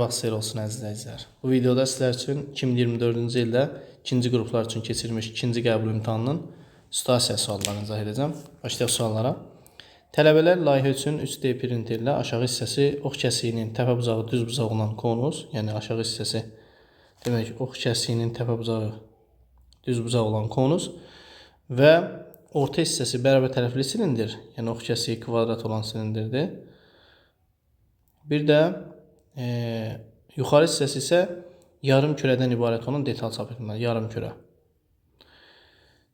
Vaxt xeyir olsun əziz izləyicilər. Bu videoda sizlər üçün 2024-cü ildə ikinci qruplar üçün keçirilmiş ikinci qəbul imtahanının situasiya suallarını izah edəcəm. Başlayaq suallara. Tələbələr layihə üçün 3D printerlə aşağı hissəsi ox kəsiyinin təpə bucağı düz bucaq olan konus, yəni aşağı hissəsi demək ox kəsiyinin təpə bucağı düz bucaq olan konus və orta hissəsi bərabər tərəfli silindir, yəni ox kəsiyi kvadrat olan silindirdir. Bir də yuxarı hissəsi isə yarım kürədən ibarət olan detal çap etməlidir. Yarım kürə.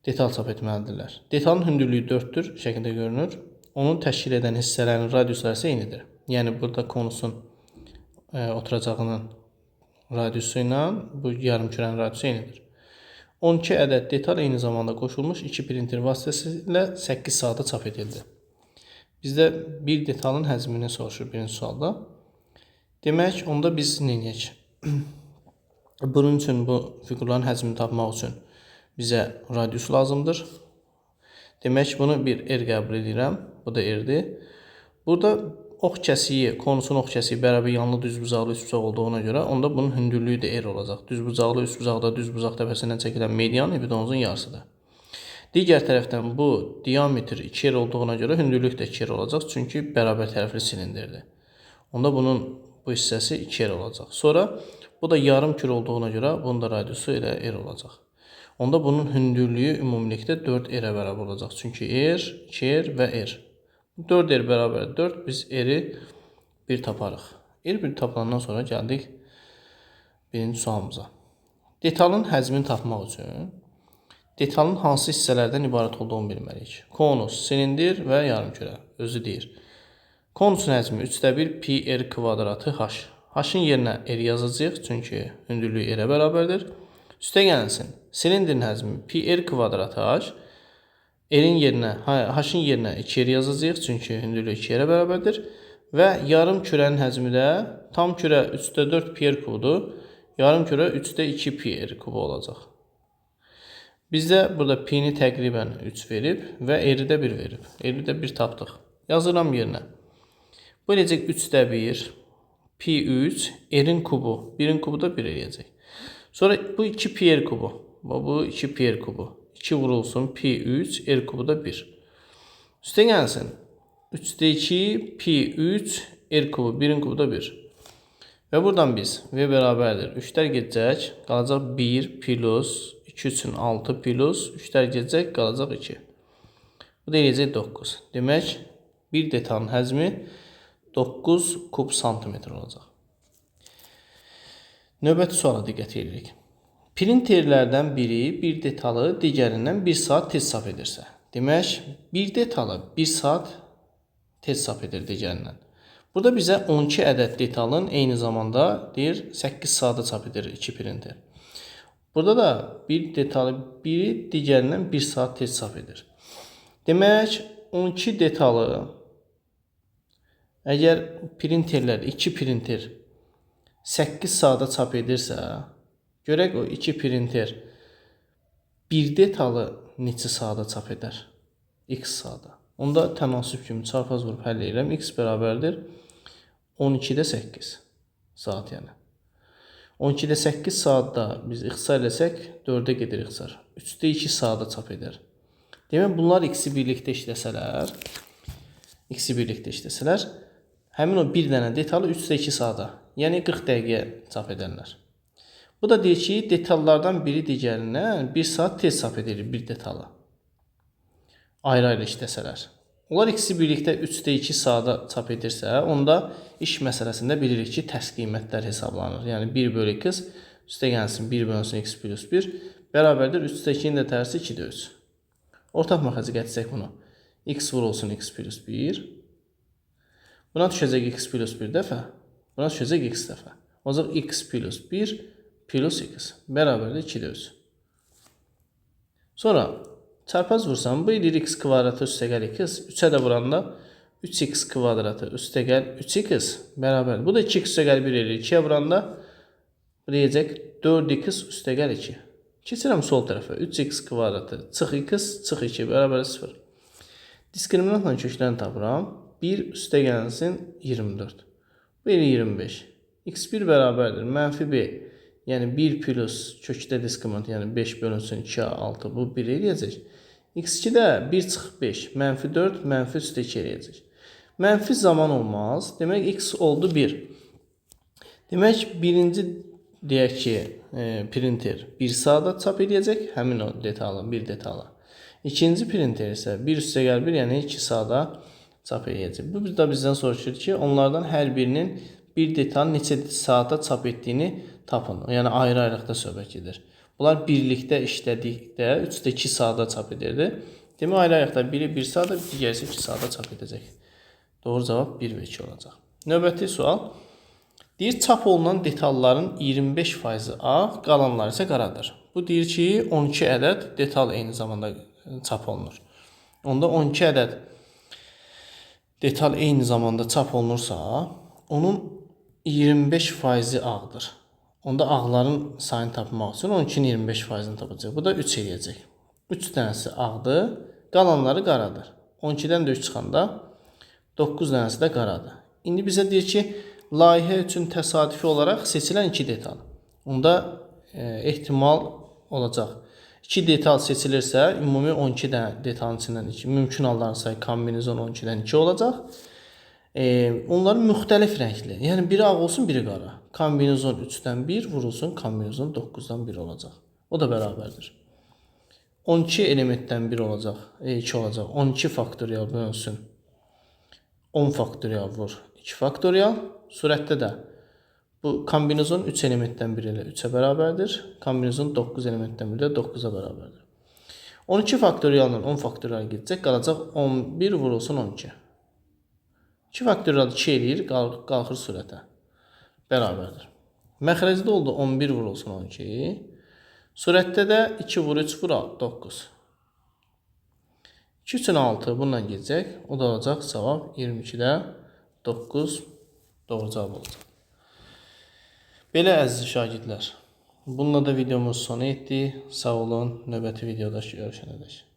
Detal çap etməlidirlər. Detalın hündürlüyü 4-dür, şəkildə görünür. Onun təşkil edən hissələrin radiusları isə eynidir. Yəni burada konusun oturacağının radiusu ilə bu yarım kürənin radiusu eynidir. 12 ədəd detal eyni zamanda qoşulmuş 2 printer vasitəsilə 8 saata çap edildi. Bizdə bir detalın həcmini soruşur birinci sualda. Demək, onda biz nə edək? Bunun üçün, bu fiqurların həcmini tapmaq üçün bizə radius lazımdır. Demək, bunu bir R qəbul edirəm. Bu da R-dir. Burada ox kəsiyi, konusun ox kəsiyi bərabər yanlı düz bucaqlı üst bucaq olduğuna görə, onda bunun hündürlüyü də R olacaq. Düz bucaqlı üst bucaqda düz bucaq təpəsindən çəkilən median hipotenuzun yarısıdır. Digər tərəfdən bu diametr 2R olduğuna görə hündürlük də 2R olacaq. Çünki bərabər tərəfli silindirdir. Onda bunun bu hissəsi 2R olacaq. Sonra bu da yarım kürə olduğuna görə bunun da radiusu elə R olacaq. Onda bunun hündürlüyü ümumilikdə 4R-ə bərabər olacaq. Çünki R, 2R və R. 4R bərabər 4, biz R-i 1 taparıq. R1 tapılandan sonra gəldik birinci sualımıza. Detalın həcmini tapmaq üçün detalın hansı hissələrdən ibarət olduğunu bilməliyik. Konus, silindir və yarım kürə. Özü deyir. Konusun həcmi 3/1 pi r kvadratı h. H-ın yerinə r yazacağıq, çünki hündürlüyü r-ə bərabərdir. Üstə gəlsin. Silindirin həcmi pi r kvadratı h. H-ın yerinə 2r yazacağıq, çünki hündürlüyü 2r-ə bərabərdir. Və yarım kürənin həcmi də tam kürə 3/4 pi r kubudur. Yarım kürə 3/2 pi r kubu olacaq. Bizdə burada pi-ni təqribən 3 verib və r-i də 1 verib. R-i də 1 tapdıq. Yazıram yerinə. Bu eləcək 3/1 pi 3 r-in kubu. 1-in kubu da 1 eləyəcək. Sonra bu 2 pi r kubu. Bu 2 pi r kubu. 2 vurulsun pi 3 r kubu da 1. Üstə gəlsin. 3/2 pi 3 r kubu. 1-in kubu da 1. Və buradan biz v bərabərdir. 3-lər gedəcək. Qalacaq 1 plus 2 üçün 6 plus 3-lər gedəcək. Qalacaq 2. Bu da eləyəcək 9. Demək, bir detalın həcmi 9 kub santimetr olacaq. Növbəti suala diqqət edirik. Printerlərdən biri bir detalı digərindən 1 saat tez çap edirsə. Demək, bir detalı 1 saat tez çap edir digərindən. Burada bizə 12 ədəd detalın eyni zamanda deyir 8 saata çap edir 2 printer. Burada da bir detalı biri digərindən 1 saat tez çap edir. Demək, 12 detalı əgər printerlər 2 printer 8 saata çap edirsə, görək o 2 printer bir detalı neçə saata çap edər? X saata. Onda tənasüb kimi çarpaz vurub həll edirəm. X bərabərdir 12-də 8 saat yəni. 12-də 8 saatda biz ixtisar eləsək 4-ə gedir ixtisar. 3/2 saata çap edər. Demək, bunlar x-i birlikdə işləsələr, həmin o bir dənə detalı 3/2 saata, yəni 40 dəqiqəyə çap edərlər. Bu da deyir ki, detallardan biri digərindən 1 saat tez çap edir bir detalı. Ayrı-ayrı işləsələr. Onlar ikisi birlikdə 3/2 saata çap edirsə, onda iş məsələsində bilirik ki, tərs qiymətlər hesablanır. Yəni 1/x üstə gəlsin 1/x plus 1 bərabərdir 3/2-nin də tərsi 2/3. Ortaq məxrəcə gətirsək bunu. X vurulsun x plus 1. Buna düşəcək x plus 1 dəfə. Buna düşəcək x dəfə. Olacaq x plus 1 plus x bərabərdir 2/3. Sonra çarpaz vursam, bu edir x kvadratı üstəgəl 2x. 3-ə də vuranda 3x kvadratı üstəgəl 3x bərabər. Bu da 2x üstəgəl 1 edir. 2-yə vuranda bu deyəcək 4x üstəgəl 2. Keçirəm sol tərəfə. 3x kvadratı çıx x çıx 2 bərabər 0. Diskriminantla köklərini tapıram. 1 üstə gəlsin 24. Bu elə 25. x1 bərabərdir -b. Yəni 1 plus kökdə diskriment, yəni 5 bölünsün 2-yə 6 bu 1 eləyəcək. x2-də 1 çıxıb 5, -4, -2 eləyəcək. Mənfi zaman olmaz. Demək x oldu 1. Demək birinci deyək ki, printer 1 saata çap edəcək həmin o detalı, bir detalı. İkinci printer isə 1 + 1, yəni 2 saata çap edəcək. Bu da bizdən soruşur ki, onlardan hər birinin bir detal neçə saata çap etdiyini tapın. Yəni ayrı-ayrılıqda söhbət gedir. Bunlar birlikdə işlədikdə 3-də 2 saata çap edirdi. Demək ayrı-ayrılıqda biri 1 saata, digəri isə 2 saata çap edəcək. Doğru cavab 1 və 2 olacaq. Növbəti sual. Deyir, çap olunan detalların 25% ağ, qalanları isə qaradır. Bu deyir ki, 12 ədəd detal eyni zamanda çap olunur. Onda 12 ədəd detal eyni zamanda çap olunursa, onun 25% ağdır. Onda ağların sayını tapmaq üçün 12-nin 25%-ni tapacaq. Bu da 3 eləyəcək. 3 dənəsi ağdır, qalanları qaradır. 12-dən də 3 çıxanda 9 dənəsi də qaradır. İndi bizə deyir ki, layihə üçün təsadüfi olaraq seçilən 2 detal. Onda ehtimal olacaq. 2 detal seçilirsə, ümumi 12 dənə detalın içindən 2. Mümkün halların sayı kombinizon 12-dən 2 olacaq. Onların müxtəlif rəngli. Yəni biri ağ olsun, biri qara. Kombinizon 3-dən 1 vurulsun, kombinizon 9-dan 1 olacaq. O da bərabərdir. 12 elementdən 1 olacaq, 2 olacaq. 12 faktorial bölünsün. 10 faktorial vur, 2 faktorial. Surətdə də bu kombinizon 3 elementdən 1 ilə 3-ə bərabərdir. Kombinizon 9 elementdən 1 ilə 9-a bərabərdir. 12 faktorialdan 10 faktorial gedəcək, qalacaq 11 vurulsun 12. 2 faktorial 2 eləyir, qalxır surətə. Bərabərdir. Məxrəcdə oldu 11 vurulsun 12. Surətdə də 2 vur 3 vur 9. 2 üçün 6 bununla gedəcək. O da olacaq cavab 22-də 9 doğru cavab olacaq. Belə əziz şagirdlər, bununla da videomuz sona etdi. Sağ olun, növbəti videoda görüşənədək.